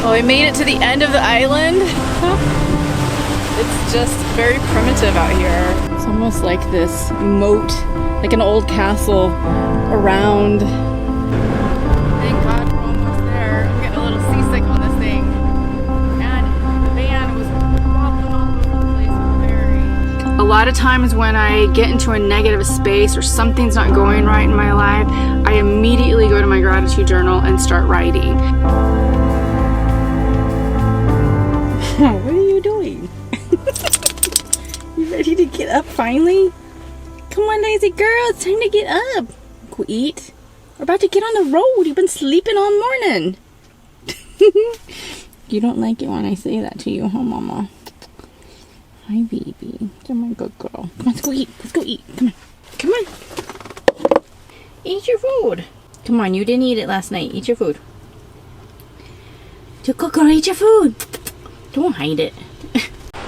Well, we made it to the end of the island. It's just very primitive out here. It's almost like this moat, like an old castle around. Thank God we're almost there. I'm getting a little seasick on this thing. And the van was wobbling all over the place with the ferry. A lot of times when I get into a negative space or something's not going right in my life, I immediately go to my gratitude journal and start writing. What are you doing? You ready to get up finally? Come on, lazy girl, it's time to get up. Go eat. We're about to get on the road. You've been sleeping all morning. You don't like it when I say that to you, huh, Mama? Hi, baby. You're my good girl. Come on, let's go eat. Let's go eat. Come on. Come on. Eat your food. Come on, you didn't eat it last night. Eat your food. You're good girl, eat your food. Don't hide it.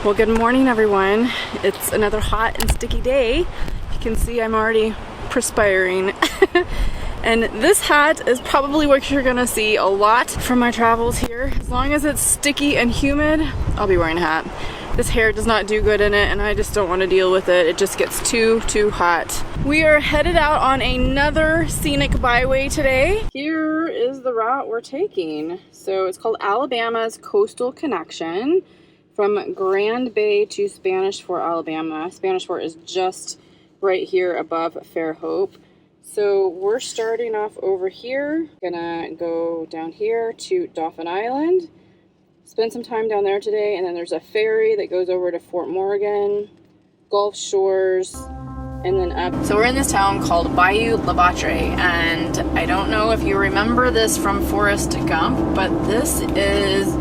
Well, good morning, everyone. It's another hot and sticky day. You can see I'm already perspiring. And this hat is probably what you're gonna see a lot from my travels here. As long as it's sticky and humid, I'll be wearing a hat. This hair does not do good in it, and I just don't want to deal with it. It just gets too hot. We are headed out on another scenic byway today. Here is the route we're taking. So it's called Alabama's Coastal Connection from Grand Bay to Spanish Fort, Alabama. Spanish Fort is just right here above Fairhope. So we're starting off over here. Gonna go down here to Dauphin Island. Spend some time down there today, and then there's a ferry that goes over to Fort Morgan, Gulf Shores, and then up. So we're in this town called Bayou Labotre, and I don't know if you remember this from Forrest Gump, but this is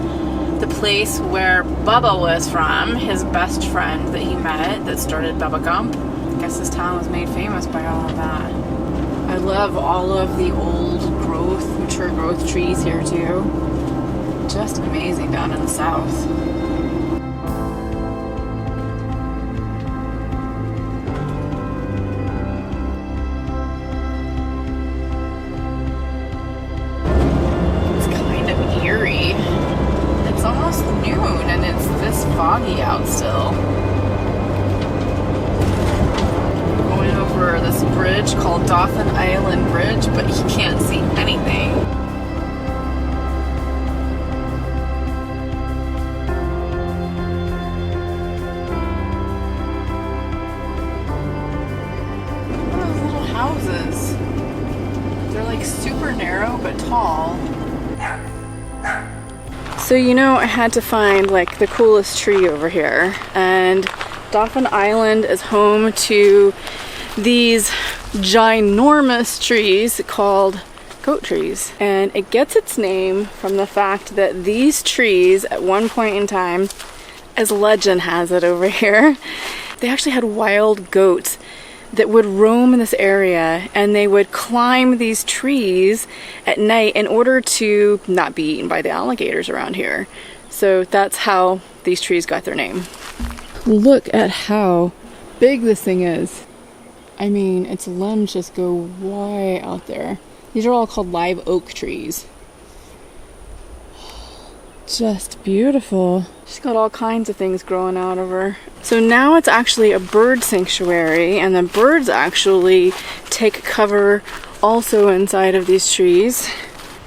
the place where Bubba was from, his best friend that he met that started Bubba Gump. I guess this town was made famous by all of that. I love all of the old growth, mature growth trees here too. Just amazing down in the south. It's kind of eerie. It's almost noon and it's this foggy out still. Going over this bridge called Dauphin Island Bridge, but you can't see anything. Houses. They're like super narrow but tall. So you know, I had to find like the coolest tree over here, and Dauphin Island is home to these ginormous trees called goat trees, and it gets its name from the fact that these trees at one point in time, as legend has it over here, they actually had wild goats that would roam in this area, and they would climb these trees at night in order to not be eaten by the alligators around here. So that's how these trees got their name. Look at how big this thing is. I mean, its limbs just go way out there. These are all called live oak trees. Just beautiful. She's got all kinds of things growing out of her. So now it's actually a bird sanctuary, and the birds actually take cover also inside of these trees.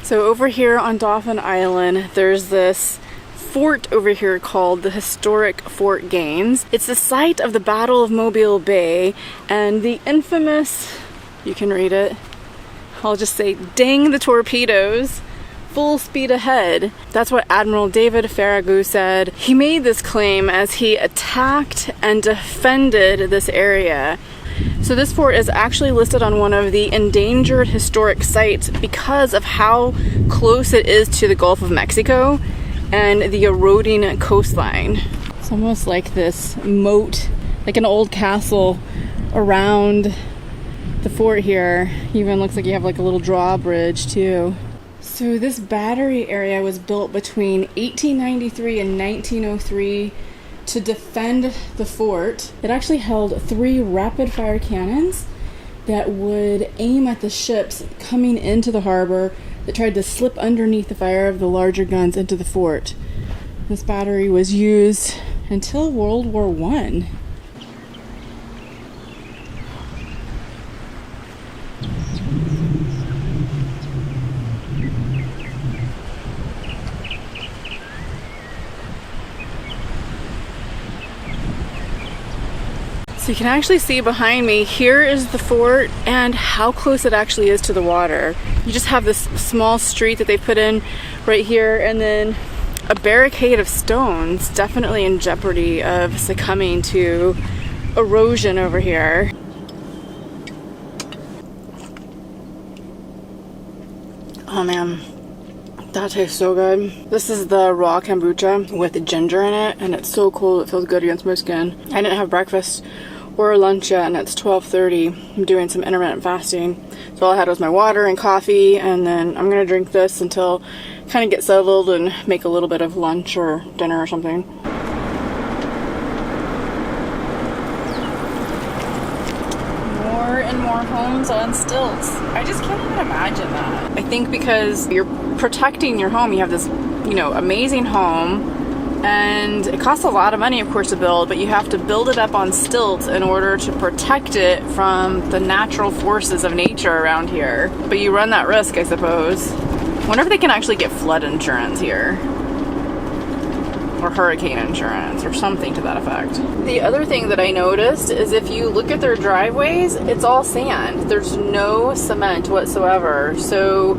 So over here on Dauphin Island, there's this fort over here called the historic Fort Gaines. It's the site of the Battle of Mobile Bay and the infamous, you can read it, I'll just say, dang the torpedoes, full speed ahead. That's what Admiral David Farragut said. He made this claim as he attacked and defended this area. So this fort is actually listed on one of the endangered historic sites because of how close it is to the Gulf of Mexico and the eroding coastline. It's almost like this moat, like an old castle around the fort here. Even looks like you have like a little drawbridge too. So this battery area was built between 1893 and 1903 to defend the fort. It actually held 3 rapid-fire cannons that would aim at the ships coming into the harbor that tried to slip underneath the fire of the larger guns into the fort. This battery was used until World War I. So you can actually see behind me, here is the fort and how close it actually is to the water. You just have this small street that they put in right here, and then a barricade of stones, definitely in jeopardy of succumbing to erosion over here. Oh man, that tastes so good. This is the raw kombucha with ginger in it, and it's so cold it feels good against my skin. I didn't have breakfast or lunch yet, and it's 12:30. I'm doing some intermittent fasting. So all I had was my water and coffee, and then I'm gonna drink this until kind of get settled and make a little bit of lunch or dinner or something. More and more homes on stilts. I just can't even imagine that. I think because you're protecting your home, you have this, you know, amazing home, and it costs a lot of money, of course, to build, but you have to build it up on stilts in order to protect it from the natural forces of nature around here. But you run that risk, I suppose. I wonder if they can actually get flood insurance here, or hurricane insurance, or something to that effect. The other thing that I noticed is if you look at their driveways, it's all sand. There's no cement whatsoever. So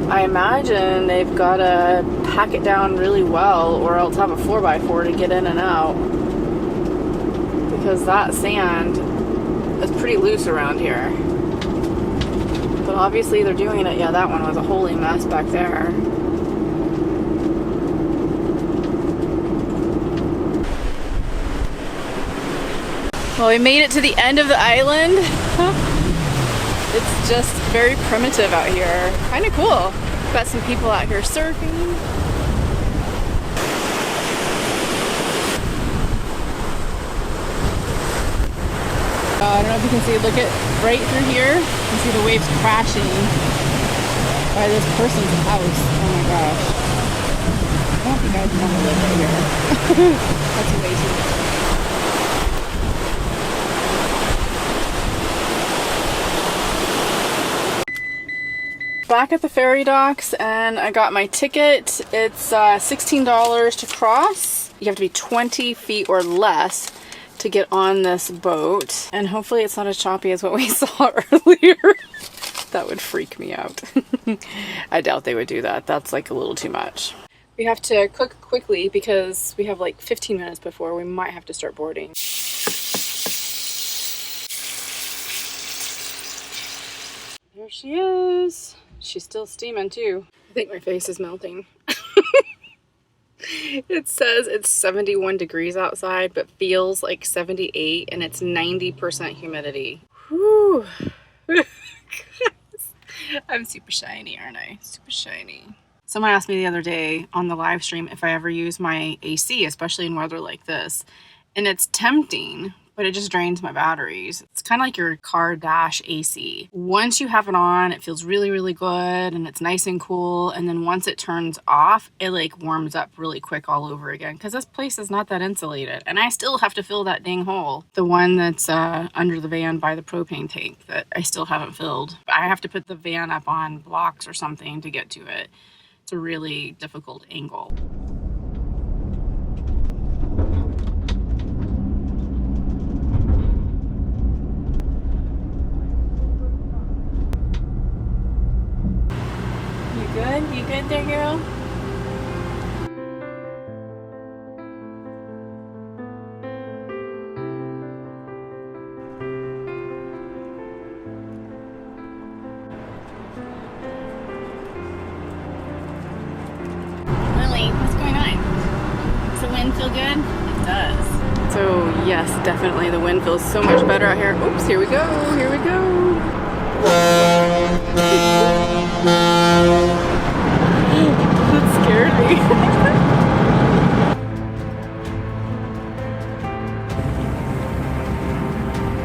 I imagine they've got to pack it down really well, or else have a 4x4 to get in and out, because that sand is pretty loose around here. But obviously they're doing it. Yeah, that one was a holy mess back there. Well, we made it to the end of the island. It's just very primitive out here. Kind of cool. Got some people out here surfing. I don't know if you can see, look at right through here. You can see the waves crashing by this person's house. Oh my gosh. I don't think I'd want to live right here. That's way too much. Back at the ferry docks, and I got my ticket. It's $16 to cross. You have to be 20 feet or less to get on this boat, and hopefully it's not as choppy as what we saw earlier. That would freak me out. I doubt they would do that. That's like a little too much. We have to cook quickly because we have like 15 minutes before we might have to start boarding. There she is. She's still steaming too. I think my face is melting. It says it's 71 degrees outside, but feels like 78, and it's 90% humidity. Whew. I'm super shiny, aren't I? Super shiny. Someone asked me the other day on the live stream if I ever use my AC, especially in weather like this. And it's tempting, but it just drains my batteries. It's kind of like your car dash AC. Once you have it on, it feels really, really good, and it's nice and cool. And then once it turns off, it like warms up really quick all over again, because this place is not that insulated. And I still have to fill that dang hole. The one that's under the van by the propane tank that I still haven't filled. I have to put the van up on blocks or something to get to it. It's a really difficult angle. Good? You good there, girl? Lily, what's going on? Does the wind feel good? It does. So yes, definitely the wind feels so much better out here. Oops, here we go, here we go. That scared me.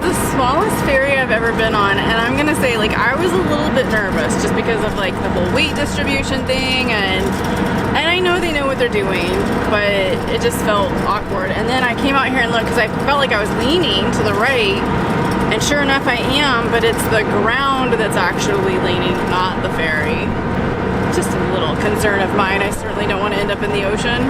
The smallest ferry I've ever been been on, and I'm gonna say, like, I was a little bit nervous just because of like the whole weight distribution thing, and I know they know what they're doing, but it just felt awkward. And then I came out here and looked because I felt like I was leaning to the right, and sure enough I am, but it's the ground that's actually leaning, not the ferry. Just a little concern of mine. I certainly don't want to end up in the ocean.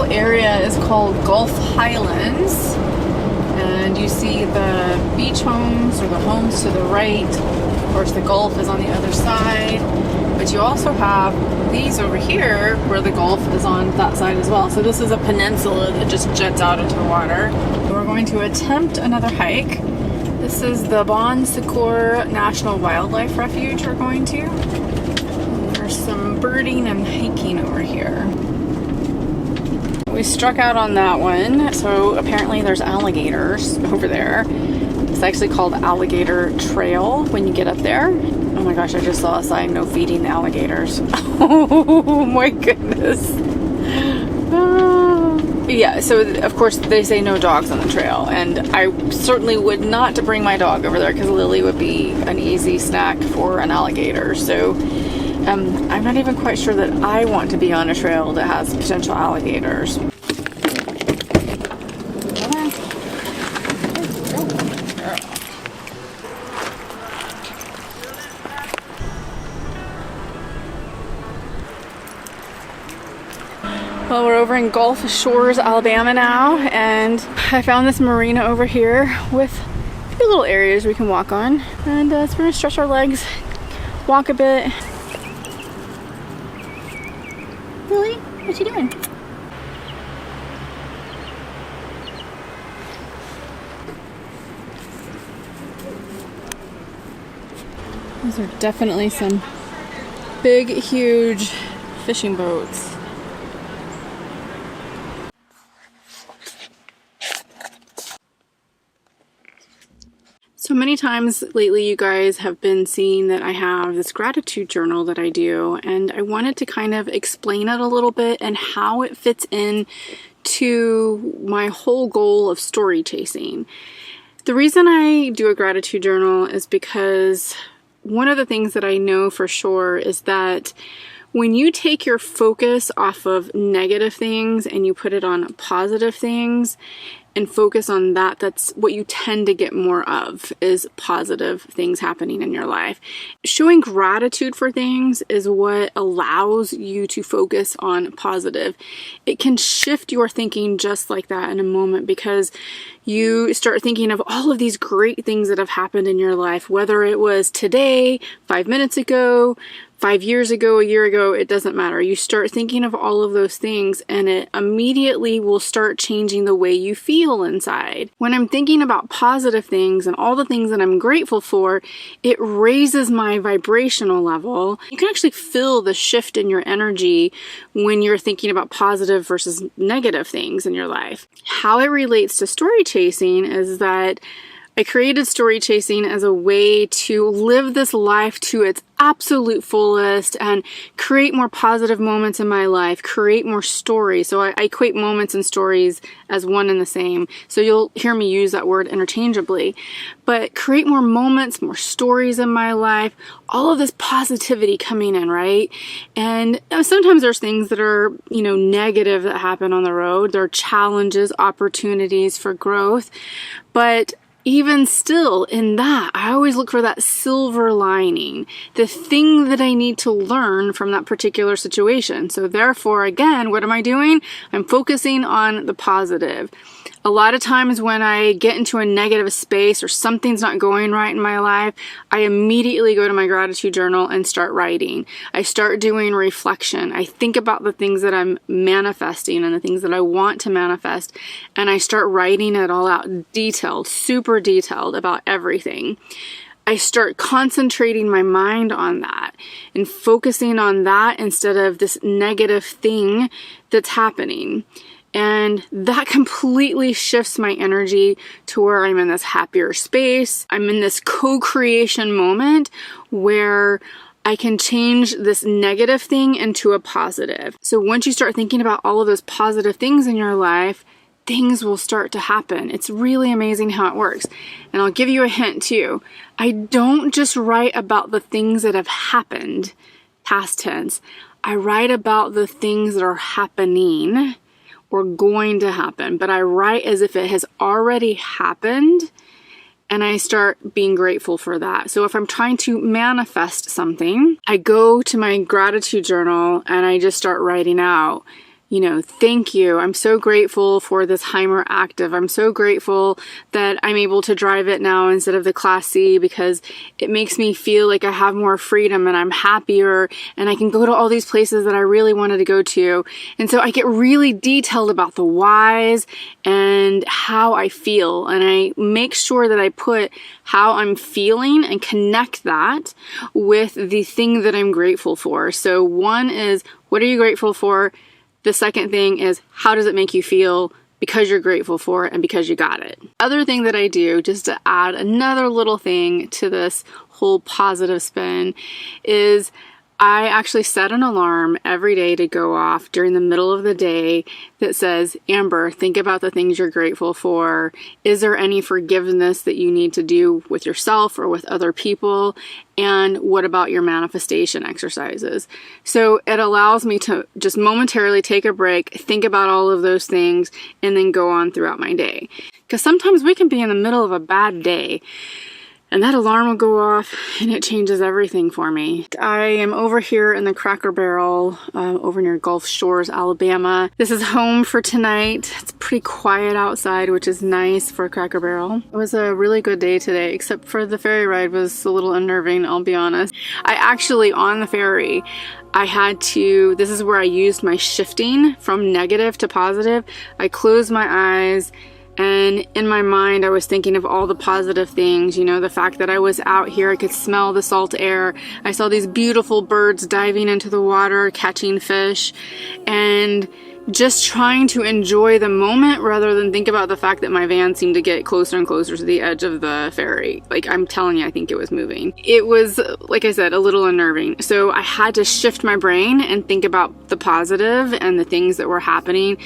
Area is called Gulf Highlands, and you see the beach homes or the homes to the right. Of course, the Gulf is on the other side, but you also have these over here where the Gulf is on that side as well. So this is a peninsula that just jets out into the water. We're going to attempt another hike. This is the Secours National Wildlife Refuge we're going to. There's some birding and hiking over here. We struck out on that one, so apparently there's alligators over there. It's actually called Alligator Trail when you get up there. Oh my gosh, I just saw a sign, no feeding the alligators. Oh my goodness. Yeah, so of course they say no dogs on the trail, and I certainly would not bring my dog over there because Lily would be an easy snack for an alligator. So I'm not even quite sure that I want to be on a trail that has potential alligators. Well, we're over in Gulf Shores, Alabama now, and I found this marina over here with a few little areas we can walk on, and so we're gonna stretch our legs, walk a bit. Lily, what you doing? These are definitely some big, huge fishing boats. So many times lately you guys have been seeing that I have this gratitude journal that I do, and I wanted to kind of explain it a little bit and how it fits in to my whole goal of story chasing. The reason I do a gratitude journal is because one of the things that I know for sure is that when you take your focus off of negative things and you put it on positive things and focus on that, that's what you tend to get more of, is positive things happening in your life. Showing gratitude for things is what allows you to focus on positive. It can shift your thinking just like that in a moment, because you start thinking of all of these great things that have happened in your life, whether it was today, 5 minutes ago, 5 years ago, a year ago, it doesn't matter. You start thinking of all of those things and it immediately will start changing the way you feel inside. When I'm thinking about positive things and all the things that I'm grateful for, it raises my vibrational level. You can actually feel the shift in your energy when you're thinking about positive versus negative things in your life. How it relates to story chasing is that I created story chasing as a way to live this life to its absolute fullest and create more positive moments in my life, create more stories. So I equate moments and stories as one and the same. So you'll hear me use that word interchangeably. But create more moments, more stories in my life, all of this positivity coming in, right? And sometimes there's things that are, negative that happen on the road. There are challenges, opportunities for growth. But even still, in that, I always look for that silver lining, the thing that I need to learn from that particular situation. So therefore, again, what am I doing? I'm focusing on the positive. A lot of times when I get into a negative space or something's not going right in my life, I immediately go to my gratitude journal and start writing. I start doing reflection. I think about the things that I'm manifesting and the things that I want to manifest, and I start writing it all out, detailed, super detailed about everything. I start concentrating my mind on that and focusing on that instead of this negative thing that's happening. And that completely shifts my energy to where I'm in this happier space. I'm in this co-creation moment where I can change this negative thing into a positive. So once you start thinking about all of those positive things in your life, things will start to happen. It's really amazing how it works. And I'll give you a hint too. I don't just write about the things that have happened, past tense. I write about the things that are happening or going to happen, but I write as if it has already happened, and I start being grateful for that. So if I'm trying to manifest something, I go to my gratitude journal and I just start writing out, thank you. I'm so grateful for this Heimer Active. I'm so grateful that I'm able to drive it now instead of the Class C because it makes me feel like I have more freedom and I'm happier and I can go to all these places that I really wanted to go to. And so I get really detailed about the whys and how I feel. And I make sure that I put how I'm feeling and connect that with the thing that I'm grateful for. So one is, what are you grateful for? The second thing is, how does it make you feel because you're grateful for it and because you got it? Other thing that I do, just to add another little thing to this whole positive spin, is I actually set an alarm every day to go off during the middle of the day that says, Amber, think about the things you're grateful for. Is there any forgiveness that you need to do with yourself or with other people? And what about your manifestation exercises? So it allows me to just momentarily take a break, think about all of those things, and then go on throughout my day. Because sometimes we can be in the middle of a bad day, and that alarm will go off and it changes everything for me. I am over here in the Cracker Barrel over near Gulf Shores, Alabama. This is home for tonight. It's pretty quiet outside, which is nice for Cracker Barrel. It was a really good day today, except for the ferry ride was a little unnerving, I'll be honest. I actually, on the ferry, this is where I used my shifting from negative to positive. I closed my eyes, and in my mind, I was thinking of all the positive things, the fact that I was out here, I could smell the salt air. I saw these beautiful birds diving into the water, catching fish, and just trying to enjoy the moment rather than think about the fact that my van seemed to get closer and closer to the edge of the ferry. Like, I'm telling you, I think it was moving. It was, like I said, a little unnerving. So I had to shift my brain and think about the positive and the things that were happening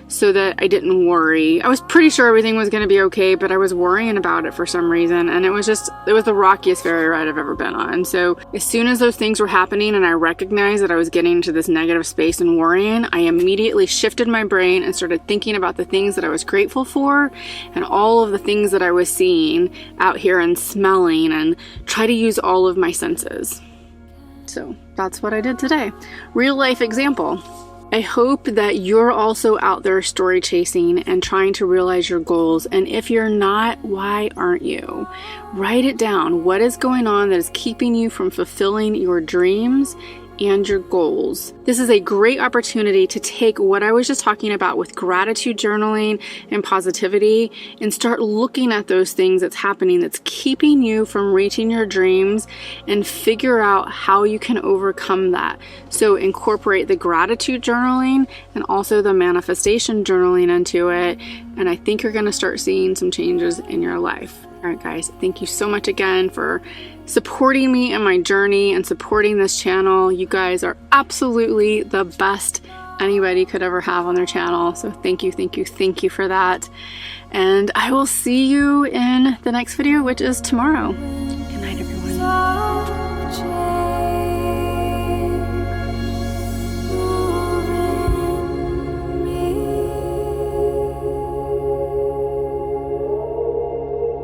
so that I didn't worry. I was pretty sure everything was going to be okay, but I was worrying about it for some reason, and it was the rockiest ferry ride I've ever been on. So as soon as those things were happening and I recognized that I was getting into this negative space and worrying, I immediately shifted my brain and started thinking about the things that I was grateful for and all of the things that I was seeing out here and smelling, and try to use all of my senses. So that's what I did today. Real life example. I hope that you're also out there story chasing and trying to realize your goals. And if you're not, why aren't you? Write it down. What is going on that is keeping you from fulfilling your dreams and your goals? This is a great opportunity to take what I was just talking about with gratitude journaling and positivity and start looking at those things that's happening that's keeping you from reaching your dreams and figure out how you can overcome that. So incorporate the gratitude journaling and also the manifestation journaling into it, and I think you're going to start seeing some changes in your life. Alright guys, thank you so much again for supporting me in my journey and supporting this channel. You guys are absolutely the best anybody could ever have on their channel. So thank you, thank you, thank you for that. And I will see you in the next video, which is tomorrow. Good night, everyone.